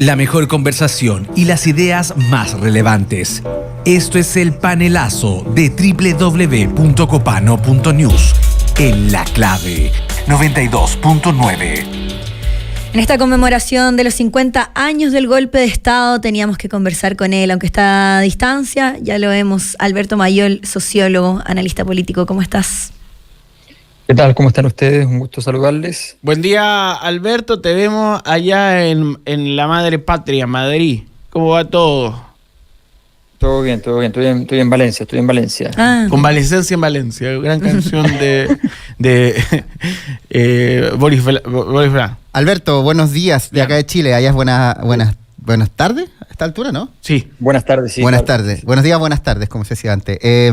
La mejor conversación y las ideas más relevantes. Esto es el panelazo de www.copano.news. En La Clave 92.9. En esta conmemoración de los 50 años del golpe de Estado teníamos que conversar con él, aunque está a distancia. Ya lo vemos. Alberto Mayol, sociólogo, analista político. ¿Cómo estás? ¿Qué tal? ¿Cómo están ustedes? Un gusto saludarles. Buen día, Alberto. Te vemos allá en la madre patria, Madrid. ¿Cómo va todo? Todo bien, todo bien. Estoy en Valencia, Convalecencia en Valencia, gran canción de Boris Vian. Alberto, buenos días de acá de Chile. Allá es buenas tardes a esta altura, ¿no? Sí. Buenas tardes, sí. Buenas tardes. Buenos días, buenas tardes, como se decía antes. Sí.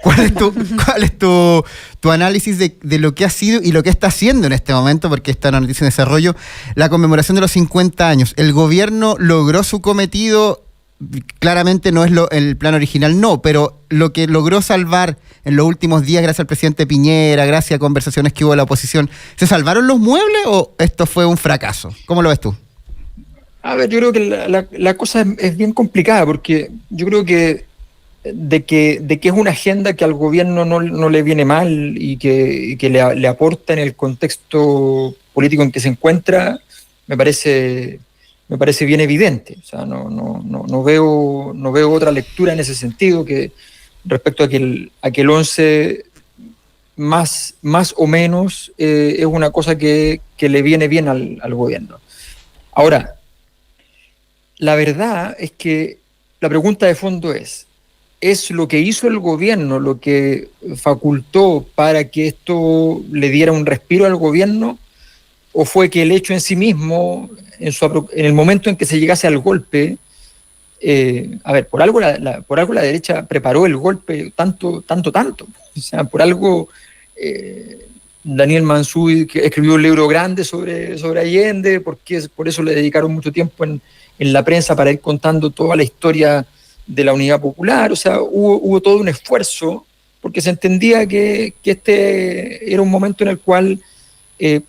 ¿Cuál es tu análisis de lo que ha sido y lo que está haciendo en este momento? Porque está una noticia en desarrollo. La conmemoración de los 50 años. ¿El gobierno logró su cometido? Claramente no es el plan original, no, pero lo que logró salvar en los últimos días, gracias al presidente Piñera, gracias a conversaciones que hubo de la oposición, ¿se salvaron los muebles o esto fue un fracaso? ¿Cómo lo ves tú? A ver, yo creo que la cosa es bien complicada, porque yo creo que de que es una agenda que al gobierno no le viene mal y que le aporta en el contexto político en que se encuentra, me parece bien evidente. O sea, no veo otra lectura en ese sentido que respecto a que el 11 más o menos es una cosa que le viene bien al gobierno. Ahora, la verdad es que la pregunta de fondo ¿es lo que hizo el gobierno lo que facultó para que esto le diera un respiro al gobierno, o fue que el hecho en sí mismo, en el momento en que se llegase al golpe, por algo la derecha preparó el golpe tanto, o sea, por algo Daniel Mansuy escribió un libro grande sobre Allende, porque por eso le dedicaron mucho tiempo en la prensa para ir contando toda la historia de la Unidad Popular. O sea, hubo todo un esfuerzo, porque se entendía que este era un momento en el cual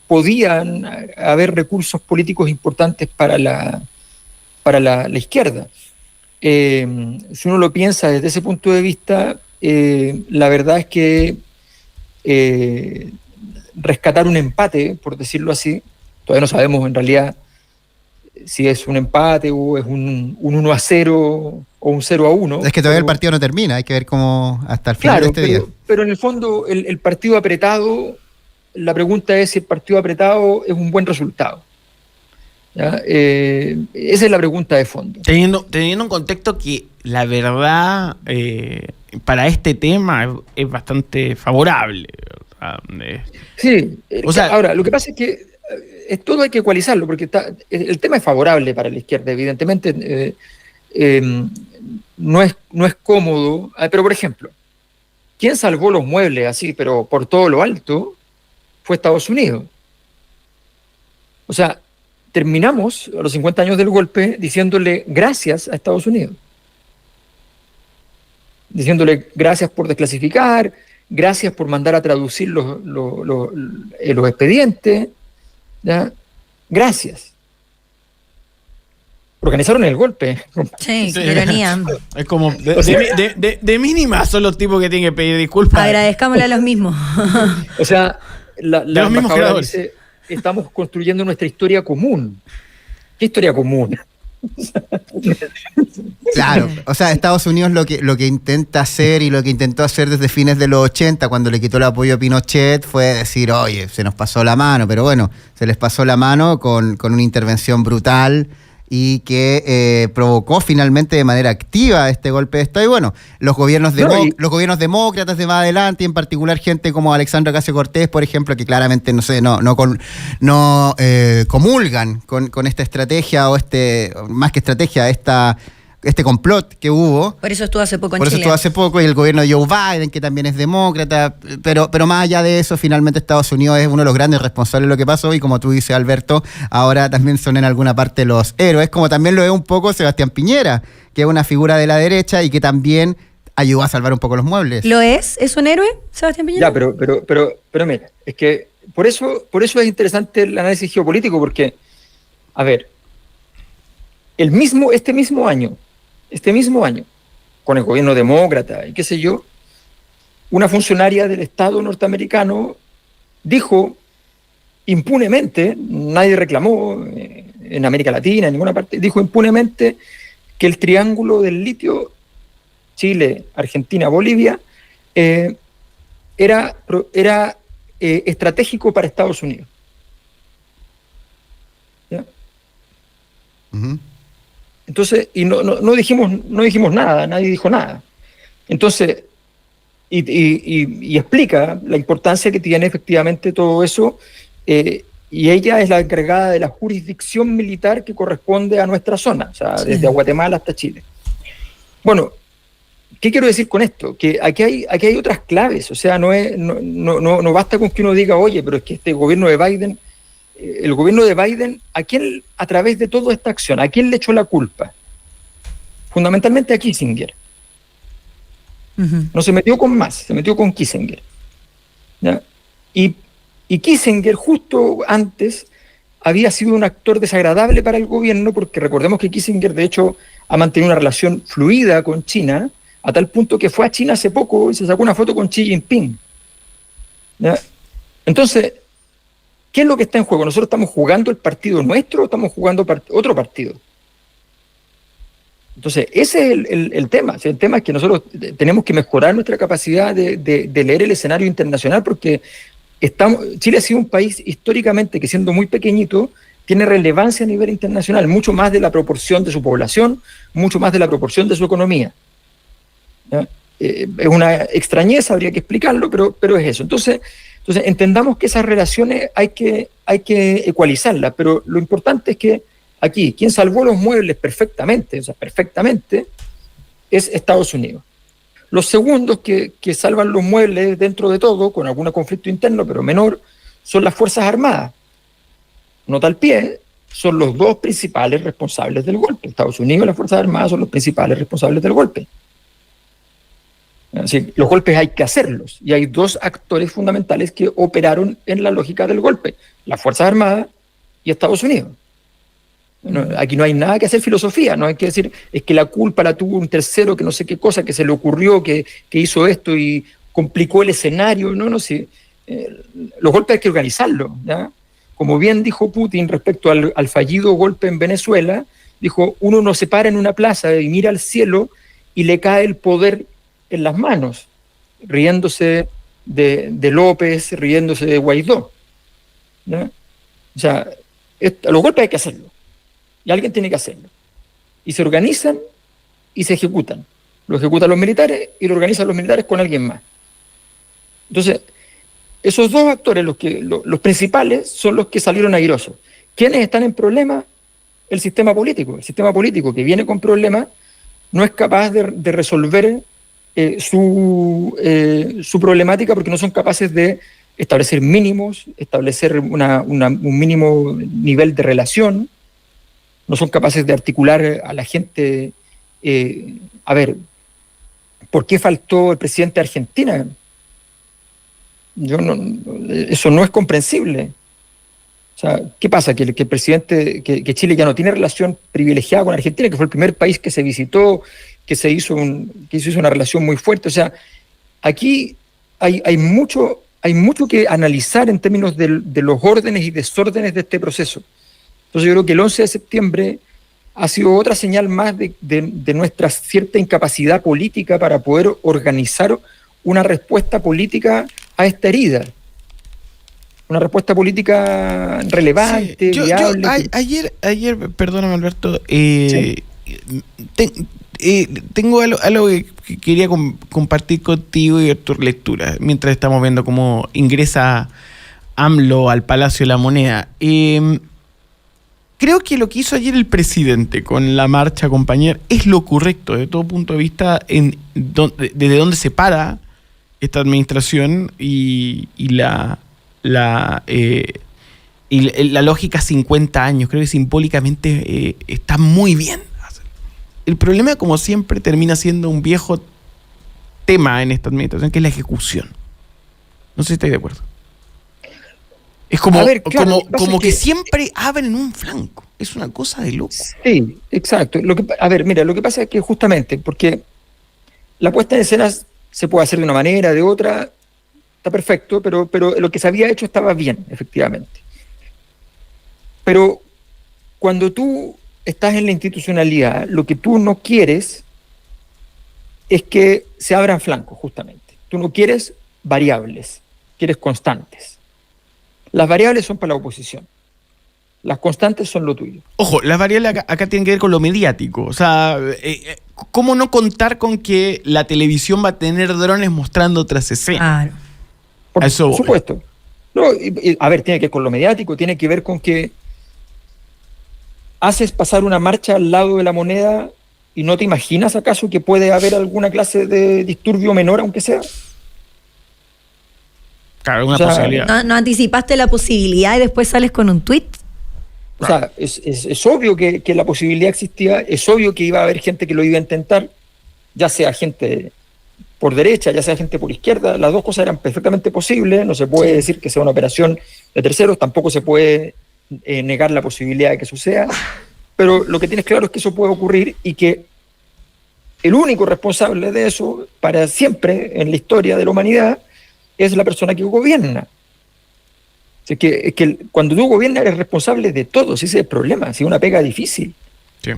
podían haber recursos políticos importantes para la izquierda. Si uno lo piensa desde ese punto de vista, la verdad es que rescatar un empate, por decirlo así, todavía no sabemos en realidad si es un empate o es un 1-0 o un 0-1. Es que todavía el partido no termina, hay que ver cómo hasta el final de este día. Pero en el fondo el partido apretado, la pregunta es si el partido apretado es un buen resultado. ¿Ya? Esa es la pregunta de fondo. Teniendo en contexto que la verdad para este tema es bastante favorable. Sí, ahora, lo que pasa es que todo hay que ecualizarlo, porque el tema es favorable para la izquierda, evidentemente. No es cómodo, pero por ejemplo, ¿quién salvó los muebles así, pero por todo lo alto? Fue Estados Unidos. O sea, terminamos a los 50 años del golpe diciéndole gracias a Estados Unidos. Diciéndole gracias por desclasificar, gracias por mandar a traducir los expedientes, ¿ya? Gracias. Organizaron el golpe. Sí, qué ironía. Es como, de mínima son los tipos que tienen que pedir disculpas. Agradezcámosle a los mismos. O sea, la embajadora dice, estamos construyendo nuestra historia común. ¿Qué historia común? Claro, o sea, Estados Unidos lo que intenta hacer y lo que intentó hacer desde fines de los 80, cuando le quitó el apoyo a Pinochet, fue decir, oye, se nos pasó la mano, pero bueno, se les pasó la mano con una intervención brutal y que provocó finalmente de manera activa este golpe de Estado. Y bueno, los gobiernos demócratas de más adelante, y en particular gente como Alexandra Ocasio-Cortez, por ejemplo, que claramente no comulgan con esta estrategia o más que estrategia, este complot que hubo. Por eso estuvo hace poco en Por eso Chile. estuvo hace poco, y el gobierno de Joe Biden, que también es demócrata, pero más allá de eso, finalmente Estados Unidos es uno de los grandes responsables de lo que pasó, y como tú dices, Alberto, ahora también son en alguna parte los héroes, como también lo es un poco Sebastián Piñera, que es una figura de la derecha y que también ayudó a salvar un poco los muebles. ¿Lo es? ¿Es un héroe, Sebastián Piñera? Ya, pero mira, es que por eso es interesante el análisis geopolítico, porque, a ver, este mismo año, con el gobierno demócrata y qué sé yo, una funcionaria del Estado norteamericano dijo impunemente, nadie reclamó en América Latina, en ninguna parte, dijo impunemente que el triángulo del litio, Chile, Argentina, Bolivia, era estratégico para Estados Unidos. ¿Ya? Ujú. Entonces, y no dijimos nada, nadie dijo nada. Entonces, y explica la importancia que tiene efectivamente todo eso, y ella es la encargada de la jurisdicción militar que corresponde a nuestra zona, o sea, desde Guatemala hasta Chile. Bueno, ¿qué quiero decir con esto? Que aquí hay otras claves, o sea, no basta con que uno diga, oye, pero es que este gobierno de Biden, el gobierno de Biden, a través de toda esta acción, ¿a quién le echó la culpa? Fundamentalmente a Kissinger. No se metió con más, se metió con Kissinger. ¿Ya? Y Kissinger justo antes había sido un actor desagradable para el gobierno, porque recordemos que Kissinger de hecho ha mantenido una relación fluida con China, a tal punto que fue a China hace poco y se sacó una foto con Xi Jinping. ¿Ya? Entonces, ¿qué es lo que está en juego? ¿Nosotros estamos jugando el partido nuestro o estamos jugando otro partido? Entonces, ese es el tema. El tema es que nosotros tenemos que mejorar nuestra capacidad de leer el escenario internacional, porque Chile ha sido un país históricamente que, siendo muy pequeñito, tiene relevancia a nivel internacional, mucho más de la proporción de su población, mucho más de la proporción de su economía. ¿Ya? Es una extrañeza, habría que explicarlo, pero es eso. Entonces entendamos que esas relaciones hay que ecualizarlas, pero lo importante es que aquí, quien salvó los muebles perfectamente, es Estados Unidos. Los segundos que salvan los muebles dentro de todo, con algún conflicto interno, pero menor, son las Fuerzas Armadas. Nota al pie, son los dos principales responsables del golpe. Estados Unidos y las Fuerzas Armadas son los principales responsables del golpe. Así, los golpes hay que hacerlos, y hay dos actores fundamentales que operaron en la lógica del golpe: las Fuerzas Armadas y Estados Unidos. Aquí no hay nada que hacer filosofía, no hay que decir es que la culpa la tuvo un tercero que no sé qué cosa, que se le ocurrió, que hizo esto y complicó el escenario. Sí. Los golpes hay que organizarlos, ¿ya? Como bien dijo Putin respecto al fallido golpe en Venezuela, dijo: uno no se para en una plaza y mira al cielo y le cae el poder en las manos, riéndose de López, riéndose de Guaidó, ¿ya? O sea, los golpes hay que hacerlos. Y alguien tiene que hacerlo. Y se organizan y se ejecutan. Lo ejecutan los militares y lo organizan los militares con alguien más. Entonces, esos dos actores, los principales, son los que salieron airosos. ¿Quiénes están en problemas? El sistema político. El sistema político, que viene con problemas, no es capaz de resolver su problemática, porque no son capaces de establecer mínimos, establecer un mínimo nivel de relación. No son capaces de articular a la gente. A ver, ¿por qué faltó el presidente de Argentina? Eso no es comprensible. O sea, ¿qué pasa? Que el presidente, que Chile ya no tiene relación privilegiada con Argentina, que fue el primer país que se visitó, que se hizo una relación muy fuerte. O sea, aquí hay mucho que analizar en términos de los órdenes y desórdenes de este proceso. Entonces yo creo que el 11 de septiembre ha sido otra señal más de nuestra cierta incapacidad política para poder organizar una respuesta política a esta herida. Una respuesta política relevante, viable. Ayer, perdóname, Alberto, Sí. Tengo algo que quería compartir contigo y ver tu lectura, mientras estamos viendo cómo ingresa AMLO al Palacio de la Moneda. Creo que lo que hizo ayer el presidente con la marcha compañera es lo correcto desde todo punto de vista, desde dónde se para esta administración y la lógica 50 años. Creo que simbólicamente está muy bien. El problema, como siempre, termina siendo un viejo tema en esta administración, que es la ejecución. No sé si estáis de acuerdo. Es como, A ver, claro, lo que pasa como es que que- siempre abren un flanco. Es una cosa de loco. Sí, exacto. A ver, mira, lo que pasa es que justamente porque la puesta en escena se puede hacer de una manera, de otra, está perfecto, pero lo que se había hecho estaba bien, efectivamente. Pero cuando tú estás en la institucionalidad, lo que tú no quieres es que se abran flancos, justamente. Tú no quieres variables, quieres constantes. Las variables son para la oposición, las constantes son lo tuyo. Ojo, las variables acá tienen que ver con lo mediático. O sea, ¿cómo no contar con que la televisión va a tener drones mostrando otras escenas? Claro. Por A eso voy. supuesto. No, a ver, tiene que ver con lo mediático, tiene que ver con que haces pasar una marcha al lado de la moneda y no te imaginas acaso que puede haber alguna clase de disturbio menor, aunque sea. Claro, una O sea, posibilidad. No anticipaste la posibilidad y después sales con un tuit. O sea, es obvio que la posibilidad existía, es obvio que iba a haber gente que lo iba a intentar, ya sea gente por derecha, ya sea gente por izquierda, las dos cosas eran perfectamente posibles, no se puede decir que sea una operación de terceros, tampoco se puede negar la posibilidad de que suceda, pero lo que tienes claro es que eso puede ocurrir y que el único responsable de eso, para siempre en la historia de la humanidad, es la persona que gobierna. Es que cuando tú gobiernas eres responsable de todo, ese es el problema, es una pega difícil. Sí.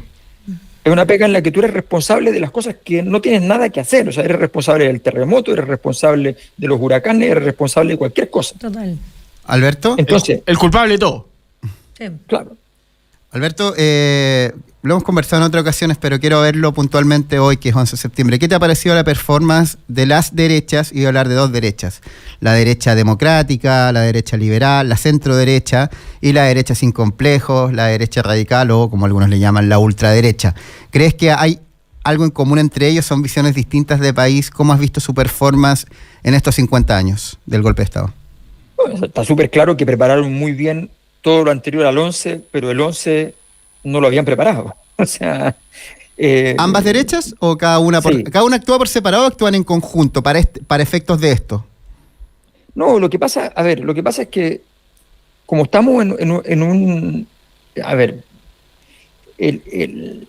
Es una pega en la que tú eres responsable de las cosas que no tienes nada que hacer. O sea, eres responsable del terremoto, eres responsable de los huracanes, eres responsable de cualquier cosa. Total. Alberto. Entonces, El culpable de todo. Sí. claro. Alberto, lo hemos conversado en otras ocasiones, pero quiero verlo puntualmente hoy, que es 11 de septiembre. ¿Qué te ha parecido la performance de las derechas? Y voy a hablar de dos derechas. La derecha democrática, la derecha liberal, la centro derecha y la derecha sin complejos, la derecha radical o, como algunos le llaman, la ultraderecha. ¿Crees que hay algo en común entre ellos? ¿Son visiones distintas de país? ¿Cómo has visto su performance en estos 50 años del golpe de Estado? Bueno, está súper claro que prepararon muy bien todo lo anterior al 11, pero el 11 no lo habían preparado. O sea... ¿Ambas derechas o cada una Sí. cada una actúa por separado o actúan en conjunto para efectos de esto? No, lo que pasa es que como estamos en un... A ver,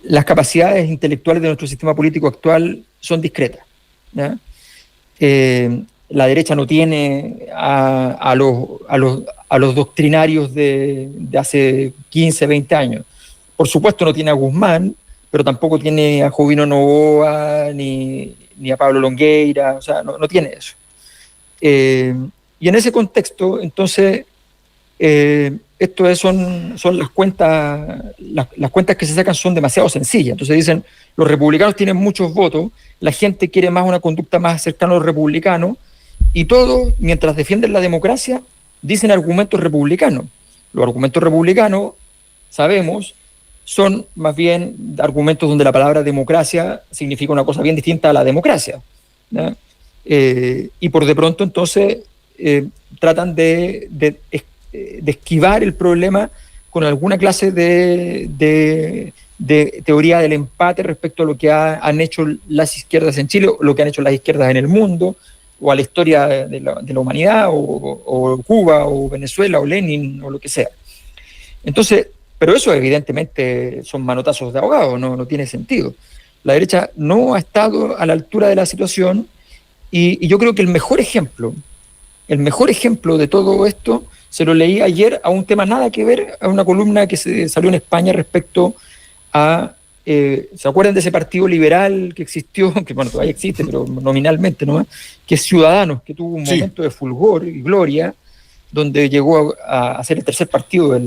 las capacidades intelectuales de nuestro sistema político actual son discretas, ¿ya? La derecha no tiene a los doctrinarios de hace 15, 20 años. Por supuesto no tiene a Guzmán, pero tampoco tiene a Jovino Novoa ni a Pablo Longueira, o sea, no tiene eso. Y en ese contexto, entonces, son las cuentas, las cuentas que se sacan son demasiado sencillas. Entonces dicen, los republicanos tienen muchos votos, la gente quiere más una conducta más cercana a los republicanos, y todos, mientras defienden la democracia, dicen argumentos republicanos. Los argumentos republicanos, sabemos, son más bien argumentos donde la palabra democracia significa una cosa bien distinta a la democracia, ¿no? Y por de pronto entonces tratan de esquivar el problema con alguna clase de teoría del empate respecto a lo que han hecho las izquierdas en Chile, o lo que han hecho las izquierdas en el mundo, o a la historia de la humanidad, o Cuba, o Venezuela, o Lenin, o lo que sea. Entonces, pero eso evidentemente son manotazos de ahogado, no tiene sentido. La derecha no ha estado a la altura de la situación y yo creo que el mejor ejemplo de todo esto se lo leí ayer a un tema nada que ver, a una columna que se salió en España respecto a, ¿se acuerdan de ese partido liberal que existió? Que bueno, todavía existe, pero nominalmente, ¿no? Que es Ciudadanos, que tuvo un momento de fulgor y gloria, donde llegó a ser el tercer partido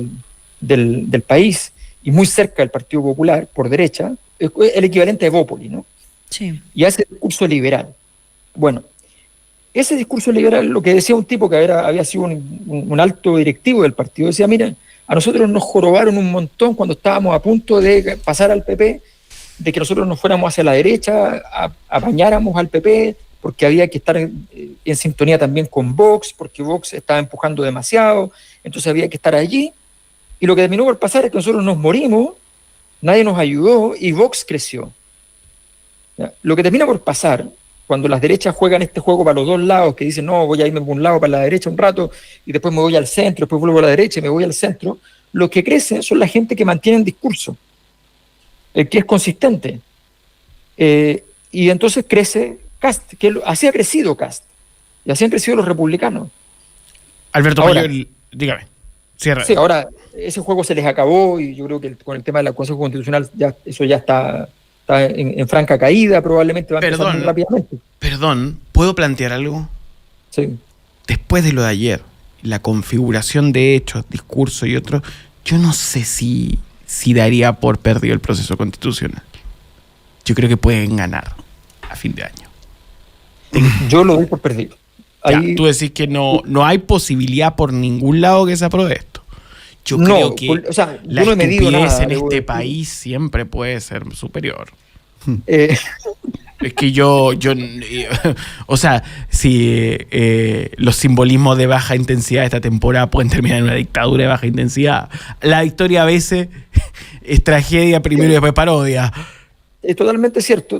del país y muy cerca del Partido Popular, por derecha, el equivalente a Evópoli, ¿no? Sí. Y a ese discurso liberal. Bueno, ese discurso liberal, lo que decía un tipo que había sido un alto directivo del partido, decía, miren, a nosotros nos jorobaron un montón cuando estábamos a punto de pasar al PP, de que nosotros nos fuéramos hacia la derecha, apañáramos al PP, porque había que estar en sintonía también con Vox, porque Vox estaba empujando demasiado, entonces había que estar allí. Y lo que terminó por pasar es que nosotros nos morimos, nadie nos ayudó y Vox creció. ¿Ya? Lo que termina por pasar cuando las derechas juegan este juego para los dos lados, que dicen, no, voy a irme por un lado, para la derecha un rato, y después me voy al centro, después vuelvo a la derecha y me voy al centro, lo que crece son la gente que mantiene el discurso, que es consistente. Y entonces crece Kast, así ha crecido Kast, y así han crecido los republicanos. Alberto Ahora, Mayor, dígame, cierra. Sí, ahora ese juego se les acabó y yo creo que con el tema del Consejo Constitucional eso ya está en franca caída, probablemente va a empezar muy rápidamente. Perdón, ¿puedo plantear algo? Sí. Después de lo de ayer, la configuración de hechos, discurso y otro, yo no sé si daría por perdido el proceso constitucional. Yo creo que pueden ganar a fin de año. Yo lo doy por perdido. Ya, tú decís que no hay posibilidad por ningún lado que se apruebe esto. Yo creo que yo la no he medido estupidez nada, en este país siempre puede ser superior. Es que o sea, si los simbolismos de baja intensidad de esta temporada pueden terminar en una dictadura de baja intensidad, la victoria a veces es tragedia primero y después parodia. Es totalmente cierto,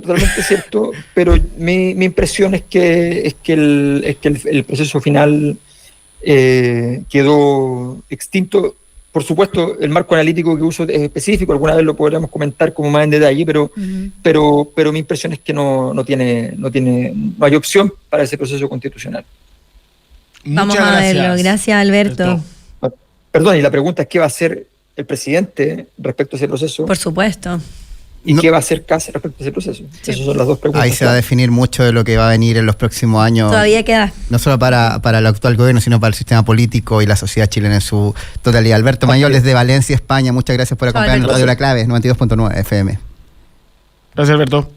pero mi impresión es que el proceso final quedó extinto. Por supuesto, el marco analítico que uso es específico, alguna vez lo podríamos comentar como más en detalle, pero mi impresión es que no hay opción para ese proceso constitucional. Vamos a verlo. Gracias, Alberto. Perdón, y la pregunta es ¿qué va a hacer el presidente respecto a ese proceso? Por supuesto. ¿Y qué va a hacer Kast respecto a ese proceso? Sí. Esas son las dos preguntas. Ahí se va a definir mucho de lo que va a venir en los próximos años. Todavía queda. No solo para el actual gobierno, sino para el sistema político y la sociedad chilena en su totalidad. Alberto Mayor, desde Valencia, España, muchas gracias por acompañarnos en Radio La Clave, 92.9 FM. Gracias, Alberto.